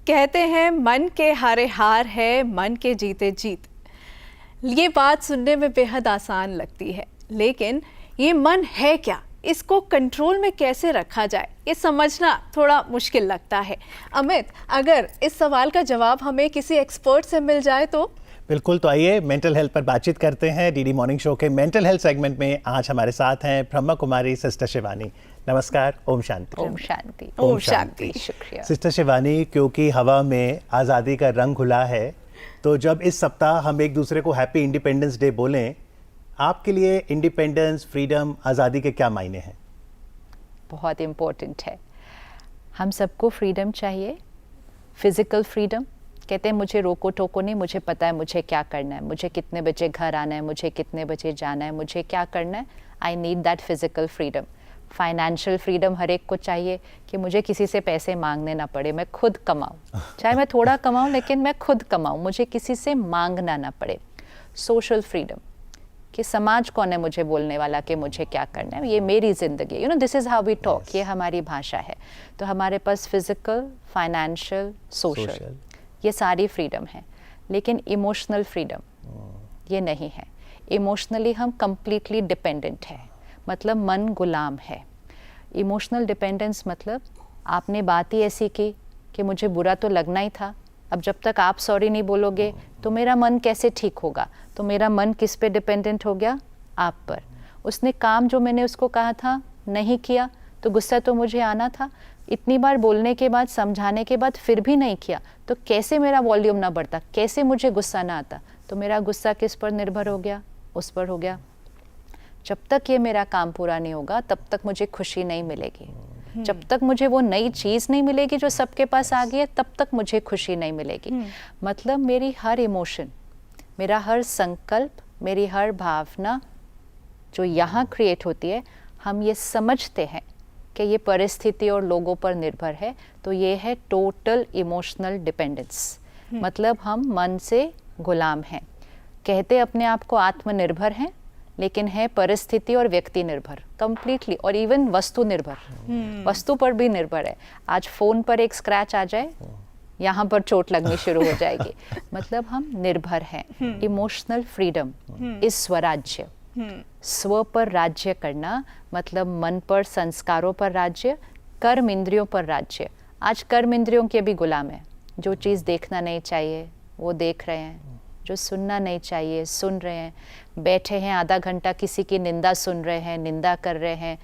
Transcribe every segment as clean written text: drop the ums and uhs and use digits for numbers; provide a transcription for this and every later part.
कहते हैं मन के हारे हार है, मन के जीते जीत। ये बात सुनने में बेहद आसान लगती है, लेकिन ये मन है क्या, इसको कंट्रोल में कैसे रखा जाए, ये समझना थोड़ा मुश्किल लगता है। अमित, अगर इस सवाल का जवाब हमें किसी एक्सपर्ट से मिल जाए तो? बिल्कुल, तो आइए मेंटल हेल्थ पर बातचीत करते हैं। डीडी मॉर्निंग शो के मेंटल हेल्थ सेगमेंट में आज हमारे साथ हैं ब्रह्मा कुमारी सिस्टर शिवानी। नमस्कार। ओम शांति। ओम शांति। ओम शांति। शुक्रिया। सिस्टर शिवानी, क्योंकि हवा में आज़ादी का रंग घुला है, तो जब इस सप्ताह हम एक दूसरे को हैप्पी इंडिपेंडेंस डे बोलें, आपके लिए इंडिपेंडेंस, फ्रीडम, आज़ादी के क्या मायने हैं? बहुत इम्पोर्टेंट है। हम सबको फ्रीडम चाहिए, फिजिकल फ्रीडम। कहते हैं मुझे रोको टोको नहीं, मुझे पता है मुझे क्या करना है, मुझे कितने बजे घर आना है, मुझे कितने बजे जाना है, मुझे क्या करना है। I need that physical freedom. Financial freedom हर एक को चाहिए कि मुझे किसी से पैसे मांगने ना पड़े, मैं खुद कमाऊँ, चाहे मैं थोड़ा कमाऊँ लेकिन मैं खुद कमाऊँ, मुझे किसी से मांगना ना पड़े। सोशल फ्रीडम कि समाज कौन है मुझे बोलने वाला कि मुझे क्या करना है, ये मेरी ज़िंदगी, you know, this is how we talk, ये हमारी भाषा है। तो हमारे पास फिजिकल, फाइनेंशियल, सोशल, ये सारी फ्रीडम है। लेकिन इमोशनल फ्रीडम ये नहीं है। इमोशनली हम कंप्लीटली डिपेंडेंट है, मतलब मन गुलाम है। इमोशनल डिपेंडेंस मतलब आपने बात ही ऐसी की कि मुझे बुरा तो लगना ही था, अब जब तक आप सॉरी नहीं बोलोगे तो मेरा मन कैसे ठीक होगा। तो मेरा मन किस पे डिपेंडेंट हो गया? आप पर। उसने काम जो मैंने उसको कहा था नहीं किया, तो गुस्सा तो मुझे आना था। इतनी बार बोलने के बाद, समझाने के बाद फिर भी नहीं किया, तो कैसे मेरा वॉल्यूम ना बढ़ता, कैसे मुझे गुस्सा ना आता। तो मेरा गुस्सा किस पर निर्भर हो गया? उस पर हो गया। जब तक ये मेरा काम पूरा नहीं होगा तब तक मुझे खुशी नहीं मिलेगी। जब तक मुझे वो नई चीज़ नहीं मिलेगी जो सबके पास आ गई है, तब तक मुझे खुशी नहीं मिलेगी। मतलब मेरी हर इमोशन, मेरा हर संकल्प, मेरी हर भावना जो यहाँ क्रिएट होती है, हम ये समझते हैं कि ये परिस्थिति और लोगों पर निर्भर है, तो ये है टोटल इमोशनल डिपेंडेंस। मतलब हम मन से गुलाम हैं। कहते अपने आप को आत्मनिर्भर हैं, लेकिन है परिस्थिति और व्यक्ति निर्भर, कंप्लीटली, और इवन वस्तु निर्भर। वस्तु पर भी निर्भर है। आज फ़ोन पर एक स्क्रैच आ जाए, यहाँ पर चोट लगनी शुरू हो जाएगी। मतलब हम निर्भर हैं। इमोशनल फ्रीडम इज स्वराज्य। स्व पर राज्य करना मतलब मन पर, संस्कारों पर राज्य, कर्म इंद्रियों पर राज्य। आज कर्म इंद्रियों के भी गुलाम है। जो चीज़ देखना नहीं चाहिए वो देख रहे हैं, जो सुनना नहीं चाहिए सुन रहे हैं। बैठे हैं आधा घंटा किसी की निंदा सुन रहे हैं, निंदा कर रहे हैं,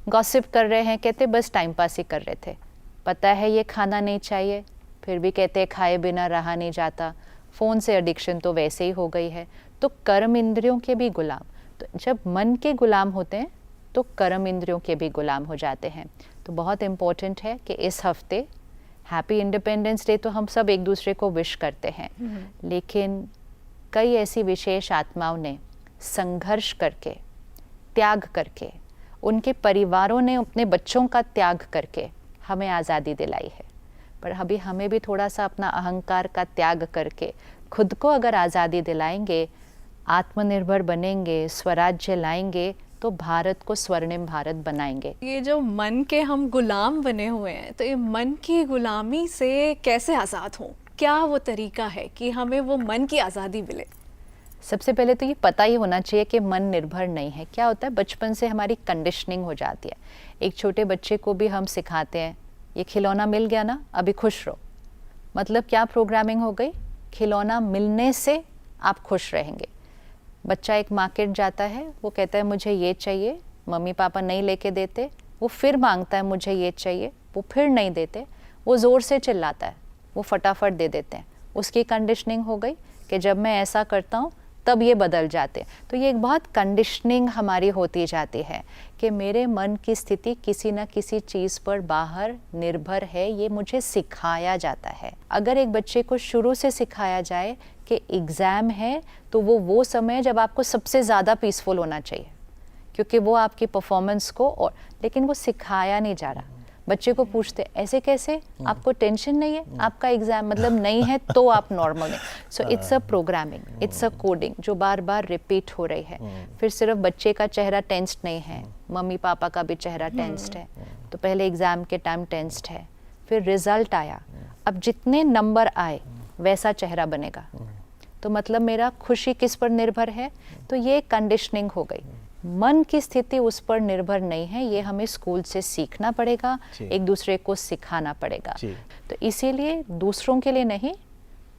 गॉसिप कर रहे हैं, कहते बस टाइम पास ही कर रहे थे। पता है ये खाना नहीं चाहिए, फिर भी कहते खाए बिना रहा नहीं जाता। फ़ोन से एडिक्शन तो वैसे ही हो गई है। तो कर्म इंद्रियों के भी गुलाम। तो जब मन के गुलाम होते हैं तो कर्म इंद्रियों के भी गुलाम हो जाते हैं। तो बहुत इम्पोर्टेंट है कि इस हफ्ते हैप्पी इंडिपेंडेंस डे तो हम सब एक दूसरे को विश करते हैं, लेकिन कई ऐसी विशेष आत्माओं ने संघर्ष करके, त्याग करके, उनके परिवारों ने अपने बच्चों का त्याग करके हमें आज़ादी दिलाई है। पर अभी हमें भी थोड़ा सा अपना अहंकार का त्याग करके खुद को अगर आज़ादी दिलाएंगे, आत्मनिर्भर बनेंगे, स्वराज्य लाएंगे, तो भारत को स्वर्णिम भारत बनाएंगे। ये जो मन के हम गुलाम बने हुए हैं, तो ये मन की गुलामी से कैसे आज़ाद हों? क्या वो तरीका है कि हमें वो मन की आज़ादी मिले? सबसे पहले तो ये पता ही होना चाहिए कि मन निर्भर नहीं है। क्या होता है, बचपन से हमारी कंडीशनिंग हो जाती है। एक छोटे बच्चे को भी हम सिखाते हैं, ये खिलौना मिल गया ना, अभी खुश रहो। मतलब क्या प्रोग्रामिंग हो गई? खिलौना मिलने से आप खुश रहेंगे। बच्चा एक मार्केट जाता है, वो कहता है मुझे ये चाहिए, मम्मी पापा नहीं लेके देते, वो फिर मांगता है मुझे ये चाहिए, वो फिर नहीं देते, वो ज़ोर से चिल्लाता है, वो फटाफट दे देते हैं। उसकी कंडीशनिंग हो गई कि जब मैं ऐसा करता हूँ तब ये बदल जाते। तो ये एक बहुत कंडीशनिंग हमारी होती जाती है कि मेरे मन की स्थिति किसी न किसी चीज़ पर बाहर निर्भर है, ये मुझे सिखाया जाता है। अगर एक बच्चे को शुरू से सिखाया जाए कि एग्ज़ाम है, तो वो समय जब आपको सबसे ज़्यादा पीसफुल होना चाहिए, क्योंकि वो आपकी परफॉर्मेंस को, और लेकिन वो सिखाया नहीं जा रहा। बच्चे को पूछते ऐसे कैसे, आपको टेंशन नहीं है, आपका एग्जाम मतलब नहीं है तो आप नॉर्मल हैं। So it's a programming, it's a coding जो बार बार रिपीट हो रही है। फिर सिर्फ बच्चे का चेहरा टेंस्ड नहीं है, मम्मी पापा का भी चेहरा टेंस्ड है। तो पहले एग्जाम के टाइम टेंस्ड है, फिर रिजल्ट आया, अब जितने नंबर आए वैसा चेहरा बनेगा। तो मतलब मेरा खुशी किस पर निर्भर है? तो ये कंडीशनिंग हो गई। मन की स्थिति उस पर निर्भर नहीं है, ये हमें स्कूल से सीखना पड़ेगा, एक दूसरे को सिखाना पड़ेगा। तो इसीलिए दूसरों के लिए नहीं,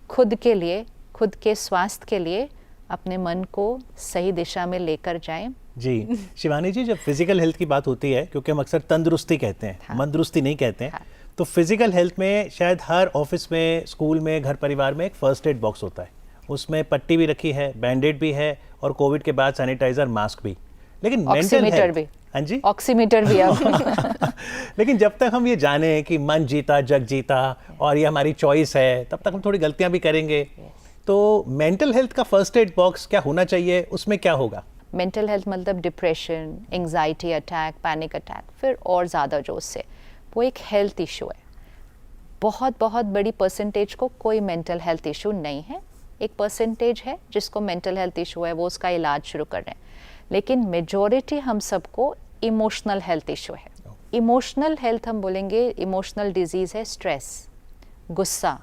खुद के लिए, खुद के स्वास्थ्य के लिए अपने मन को सही दिशा में लेकर जाएं। जी शिवानी जी, जब फिजिकल हेल्थ की बात होती है, क्योंकि हम अक्सर तंदुरुस्ती कहते हैं, हाँ। मंदरुस्ती नहीं कहते हैं, हाँ। तो फिजिकल हेल्थ में शायद हर ऑफिस में, स्कूल में, घर परिवार में एक फर्स्ट एड बॉक्स होता है। उसमें पट्टी भी रखी है, बैंडेड भी है, और कोविड के बाद सैनिटाइजर, मास्क भी। लेकिन मेंटल ऑक्सीमीटर हेल्थ, भी, हाँ जी, ऑक्सीमीटर भी अब लेकिन जब तक हम ये जाने कि मन जीता जग जीता और ये हमारी चॉइस है, तब तक हम थोड़ी गलतियां भी करेंगे। तो मेंटल हेल्थ का फर्स्ट एड बॉक्स क्या होना चाहिए, उसमें क्या होगा? मेंटल हेल्थ मतलब depression, anxiety attack, panic attack, फिर और ज़्यादा जो उससे, वो एक हेल्थ इशू है। बहुत बहुत बड़ी परसेंटेज को कोई मेंटल हेल्थ इशू नहीं है, एक परसेंटेज है जिसको मेंटल हेल्थ इशू है, वो उसका इलाज शुरू कर रहे हैं। लेकिन मेजॉरिटी हम सबको इमोशनल हेल्थ इशू है। इमोशनल हेल्थ हम बोलेंगे, इमोशनल डिजीज़ है स्ट्रेस, गुस्सा,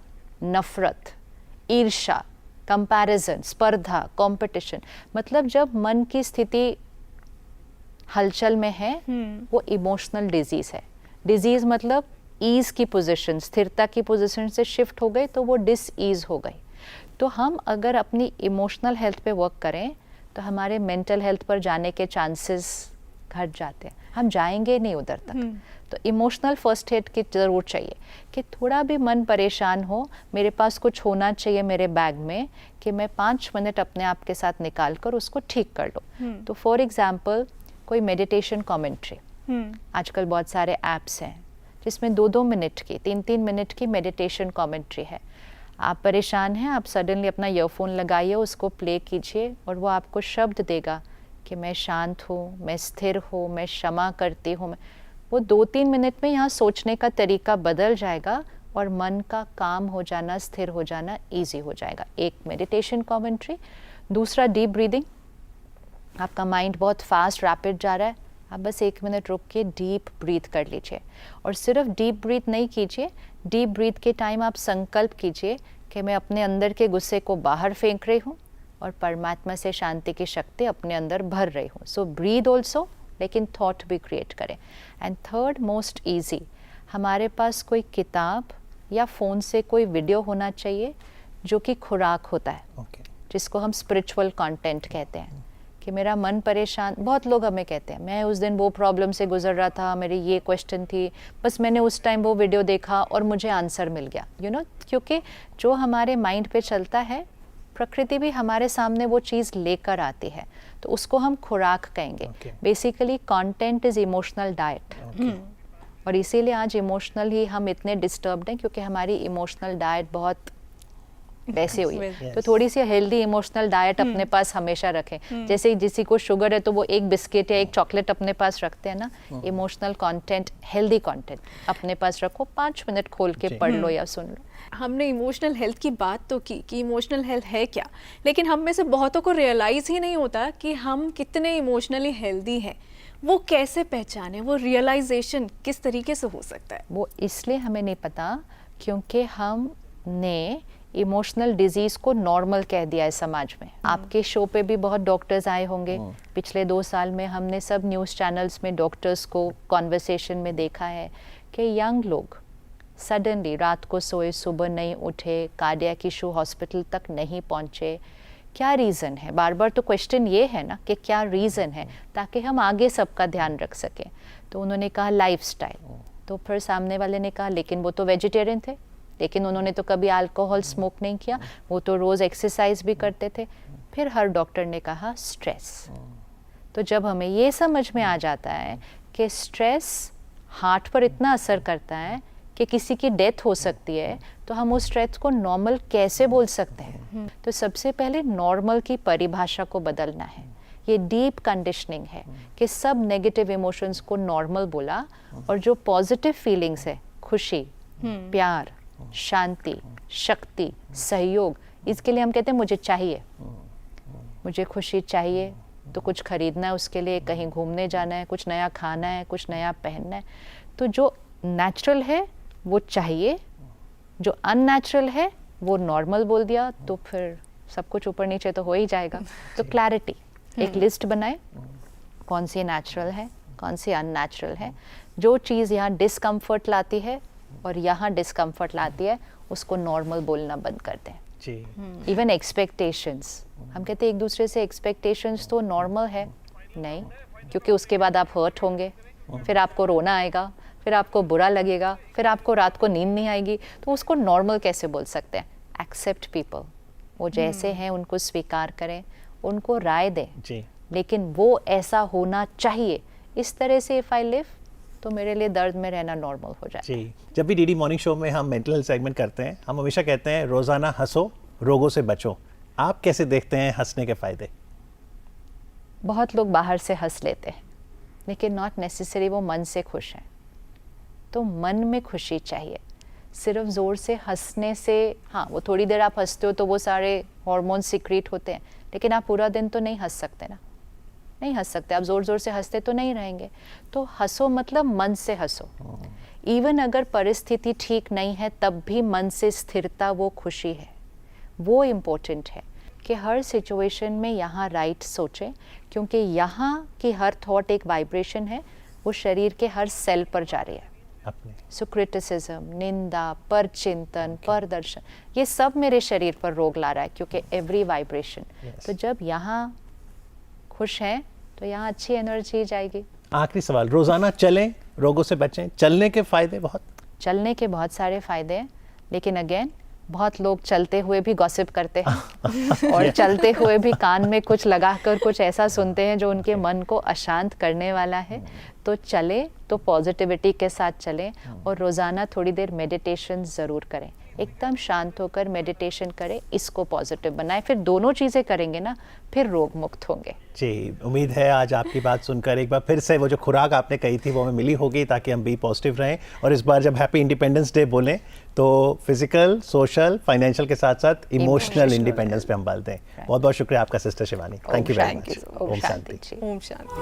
नफरत, ईर्ष्या, कंपैरिजन, स्पर्धा, कंपटीशन। मतलब जब मन की स्थिति हलचल में है, वो इमोशनल डिजीज़ है। डिजीज़ मतलब ईज की पोजीशन, स्थिरता की पोजीशन से शिफ्ट हो गई तो वो डिस ईज हो गई। तो हम अगर अपनी इमोशनल हेल्थ पे वर्क करें तो हमारे मेंटल हेल्थ पर जाने के चांसेस घट जाते हैं, हम जाएंगे नहीं उधर तक। तो इमोशनल फर्स्ट एड की ज़रूर चाहिए कि थोड़ा भी मन परेशान हो, मेरे पास कुछ होना चाहिए मेरे बैग में कि मैं 5 मिनट अपने आप के साथ निकाल कर उसको ठीक कर लूँ। तो फॉर एग्जाम्पल कोई मेडिटेशन कमेंट्री, आजकल बहुत सारे ऐप्स हैं जिसमें 2-2 मिनट की, 3-3 मिनट की मेडिटेशन कमेंट्री है। आप परेशान हैं, आप सडनली अपना ईयरफोन लगाइए, उसको प्ले कीजिए और वो आपको शब्द देगा कि मैं शांत हूँ, मैं स्थिर हूँ, मैं क्षमा करती हूँ। वो 2-3 मिनट में यहाँ सोचने का तरीका बदल जाएगा और मन का काम हो जाना, स्थिर हो जाना ईजी हो जाएगा। एक मेडिटेशन कमेंट्री। दूसरा डीप ब्रीदिंग। आपका माइंड बहुत फास्ट रैपिड जा रहा है, आप बस 1 मिनट रुक के डीप ब्रीथ कर लीजिए। और सिर्फ डीप ब्रीथ नहीं कीजिए, डीप ब्रीथ के टाइम आप संकल्प कीजिए कि मैं अपने अंदर के गुस्से को बाहर फेंक रही हूँ और परमात्मा से शांति की शक्ति अपने अंदर भर रही हूँ। सो ब्रीद ऑल्सो, लेकिन थॉट भी क्रिएट करें। एंड थर्ड मोस्ट ईजी, हमारे पास कोई किताब या फ़ोन से कोई वीडियो होना चाहिए जो कि खुराक होता है, जिसको हम स्पिरिचुअल कंटेंट कहते हैं। कि मेरा मन परेशान, बहुत लोग हमें कहते हैं मैं उस दिन वो प्रॉब्लम से गुजर रहा था, मेरी ये क्वेश्चन थी, बस मैंने उस टाइम वो वीडियो देखा और मुझे आंसर मिल गया। यू नो, क्योंकि जो हमारे माइंड पे चलता है, प्रकृति भी हमारे सामने वो चीज़ लेकर आती है, तो उसको हम खुराक कहेंगे। Basically content is emotional diet. और इसीलिए आज इमोशनल ही हम इतने डिस्टर्ब्ड हैं, क्योंकि हमारी इमोशनल डाइट बहुत वैसे हुई है। तो थोड़ी सी हेल्दी इमोशनल डाइट अपने पास हमेशा रखें। जैसे किसी को शुगर है तो वो एक बिस्किट या एक चॉकलेट अपने पास रखते हैं ना, इमोशनल कंटेंट, हेल्दी कंटेंट अपने पास रखो, 5 मिनट खोल के पढ़ लो या सुन लो। हमने इमोशनल हेल्थ की बात तो की कि इमोशनल हेल्थ है क्या, लेकिन हम में से बहुतों को रियलाइज ही नहीं होता कि हम कितने इमोशनली हेल्दी हैं। वो कैसे पहचाने, वो रियलाइजेशन किस तरीके से हो सकता है? वो इसलिए हमें नहीं पता क्योंकि हमने इमोशनल डिजीज़ को नॉर्मल कह दिया है समाज में। आपके शो पे भी बहुत डॉक्टर्स आए होंगे पिछले 2 साल में, हमने सब न्यूज़ चैनल्स में डॉक्टर्स को कॉन्वर्सेशन में देखा है कि यंग लोग सडनली रात को सोए, सुबह नहीं उठे, कार्डियक इशू, हॉस्पिटल तक नहीं पहुँचे। क्या रीज़न है? बार बार तो क्वेश्चन ये है ना कि क्या रीज़न है, ताकि हम आगे सबका ध्यान रख सकें। तो उन्होंने कहा लाइफस्टाइल। तो फिर सामने वाले ने कहा लेकिन वो तो वेजिटेरियन थे, लेकिन उन्होंने तो कभी अल्कोहल स्मोक नहीं किया, वो तो रोज़ एक्सरसाइज भी करते थे। फिर हर डॉक्टर ने कहा स्ट्रेस। तो जब हमें ये समझ में आ जाता है कि स्ट्रेस हार्ट पर इतना असर करता है कि किसी की डेथ हो सकती है, तो हम उस स्ट्रेस को नॉर्मल कैसे बोल सकते हैं? तो सबसे पहले नॉर्मल की परिभाषा को बदलना है। ये डीप कंडीशनिंग है कि सब नेगेटिव इमोशंस को नॉर्मल बोला और जो पॉजिटिव फीलिंग्स है, खुशी, प्यार, शांति, शक्ति, सहयोग, इसके लिए हम कहते हैं मुझे चाहिए, मुझे खुशी चाहिए, तो कुछ खरीदना है उसके लिए, कहीं घूमने जाना है, कुछ नया खाना है, कुछ नया पहनना है। तो जो नेचुरल है वो चाहिए, जो अननेचुरल है वो नॉर्मल बोल दिया तो फिर सब कुछ ऊपर नीचे तो हो ही जाएगा। तो क्लैरिटी, एक लिस्ट बनाए कौन सी नेचुरल है कौन सी अननेचुरल है, जो चीज़ यहाँ डिस्कम्फर्ट लाती है और यहाँ डिस्कम्फर्ट लाती है उसको नॉर्मल बोलना बंद कर दें। जी। इवन एक्सपेक्टेशंस, हम कहते हैं एक दूसरे से एक्सपेक्टेशंस तो नॉर्मल है, नहीं, क्योंकि उसके बाद आप हर्ट होंगे, फिर आपको रोना आएगा, फिर आपको बुरा लगेगा, फिर आपको रात को नींद नहीं आएगी, तो उसको नॉर्मल कैसे बोल सकते हैं? एक्सेप्ट पीपल, वो जैसे हैं उनको स्वीकार करें, उनको राय दें, जी। लेकिन वो ऐसा होना चाहिए, इस तरह से इफ़ आई लिव तो मेरे लिए दर्द में रहना नॉर्मल हो जाए। जी, जब भी डीडी मॉर्निंग शो में हम मेंटल हेल्थ सेगमेंट करते हैं, हम हमेशा कहते हैं रोज़ाना हंसो, रोगों से बचो। आप कैसे देखते हैं हंसने के फ़ायदे? बहुत लोग बाहर से हंस लेते हैं, लेकिन नॉट नेसेसरी वो मन से खुश हैं। तो मन में खुशी चाहिए, सिर्फ ज़ोर से हंसने से, हाँ वो थोड़ी देर आप हंसते हो तो वो सारे हार्मोन सीक्रेट होते हैं, लेकिन आप पूरा दिन तो नहीं हंस सकते ना, नहीं हंस सकते, आप ज़ोर ज़ोर से हंसते तो नहीं रहेंगे। तो हंसो मतलब मन से हंसो, इवन अगर परिस्थिति ठीक नहीं है तब भी मन से स्थिरता वो खुशी है, वो इम्पोर्टेंट है कि हर सिचुएशन में यहाँ राइट सोचें, क्योंकि यहाँ की हर थॉट एक वाइब्रेशन है, वो शरीर के हर सेल पर जा रही है। अपने सो क्रिटिसिज्म, निंदा, परचिंतन, परदर्शन, ये सब मेरे शरीर पर रोग ला रहा है, क्योंकि एवरी वाइब्रेशन। तो जब यहाँ खुश हैं तो यहाँ अच्छी एनर्जी जाएगी। आखिरी सवाल, रोज़ाना चलें, रोगों से बचें, चलने के फ़ायदे बहुत? चलने के बहुत सारे फ़ायदे हैं, लेकिन अगेन बहुत लोग चलते हुए भी गॉसिप करते हैं और चलते हुए भी कान में कुछ लगाकर कुछ ऐसा सुनते हैं जो उनके मन को अशांत करने वाला है। तो चले तो पॉजिटिविटी के साथ चलें और रोज़ाना थोड़ी देर मेडिटेशन ज़रूर करें, एकदम शांत होकर मेडिटेशन करें, इसको पॉजिटिव बनाएं, फिर दोनों चीज़ें करेंगे ना, फिर रोग मुक्त होंगे। जी, उम्मीद है आज आपकी बात सुनकर एक बार फिर से वो जो खुराक आपने कही थी वो हमें मिली होगी, ताकि हम भी पॉजिटिव रहें। और इस बार जब हैप्पी इंडिपेंडेंस डे बोलें तो फिजिकल, सोशल, फाइनेंशियल के साथ साथ इमोशनल इंडिपेंडेंस पे हम बात हैं। बहुत बहुत शुक्रिया आपका sister Shivani, thank you very much. Om Shanti.